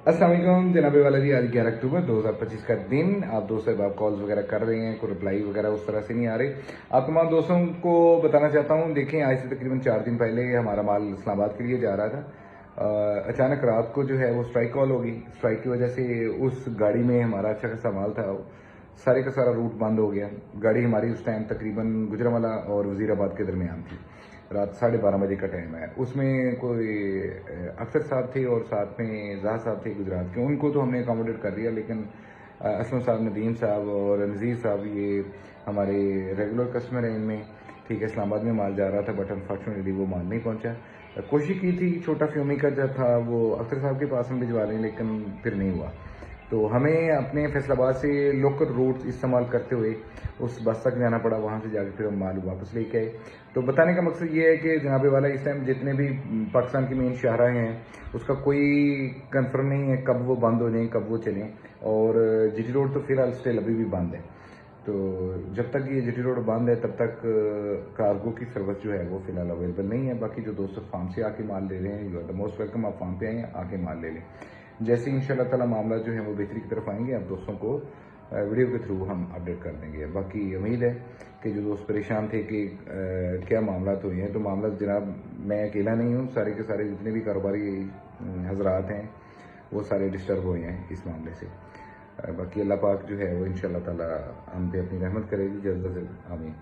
अस्सलाम वालेकुम जनाब वाला जी। आज 11 अक्टूबर 2025 का दिन। आप दोस्तों अब आप कॉल्स वगैरह कर रहे हैं, कोई रिप्लाई वगैरह उस तरह से नहीं आ रही। आप तमाम दोस्तों को बताना चाहता हूँ, देखें आज से तकरीबन 4 दिन पहले हमारा माल इस्लामाबाद के लिए जा रहा था। अचानक रात को जो है वो स्ट्राइक कॉल होगी। स्ट्राइक की वजह से उस गाड़ी में हमारा अच्छा खासा माल था, सारे का सारा रूट बंद हो गया। गाड़ी हमारी उस टाइम तकरीबन गुजरांवाला और वजीराबाद के दरमियान थी। रात 12:30 बजे का टाइम है। उसमें कोई अख्तर साहब थे और साथ में जहा साहब थे गुजरात के, उनको तो हमने अकोमोडेट कर दिया, लेकिन असलम साहब, नदीम साहब और नज़ीर साहब ये हमारे रेगुलर कस्टमर हैं इनमें। ठीक है, इस्लामाबाद में माल जा रहा था बट अनफॉर्चुनेटली वो माल नहीं पहुंचा। कोशिश की थी छोटा फ्यूमी का जो था वो अख्तर साहब के पास हम भिजवा लें, लेकिन फिर नहीं हुआ। तो हमें अपने फैसलाबाद से लोकल रूट इस्तेमाल करते हुए उस बस तक जाना पड़ा, वहाँ से जाकर फिर हम माल वापस लेके आए। तो बताने का मकसद ये है कि जनाबे वाला इस टाइम जितने भी पाकिस्तान की मेन शाहराहें हैं उसका कोई कंफर्म नहीं है कब वो बंद हो जाएं, कब वो चलें। और जीटी रोड तो फिलहाल स्टिल अभी भी बंद है। तो जब तक ये जीटी रोड बंद है तब तक कार्गो की सर्विस जो है वो फिलहाल अवेलेबल नहीं है। बाकी जो दोस्त फार्म से आके माल ले रहे हैं, you are the most welcome. आप फार्म पे आएँ, आके माल ले लें। जैसे ही इंशाल्लाह ताला मामला जो है वो बेहतरी की तरफ आएंगे, आप दोस्तों को वीडियो के थ्रू हम अपडेट कर देंगे। बाकी उम्मीद है कि जो दोस्त परेशान थे कि क्या मामला हुए हैं, तो मामला जनाब मैं अकेला नहीं हूँ, सारे के सारे जितने भी कारोबारी हजरात हैं वो सारे डिस्टर्ब हुए हैं इस मामले से। बाकी अल्लाह पाक जो है वो इंशाल्लाह ताला हम पे अपनी रहमत करेगी जल्द से जल्द। आमीन।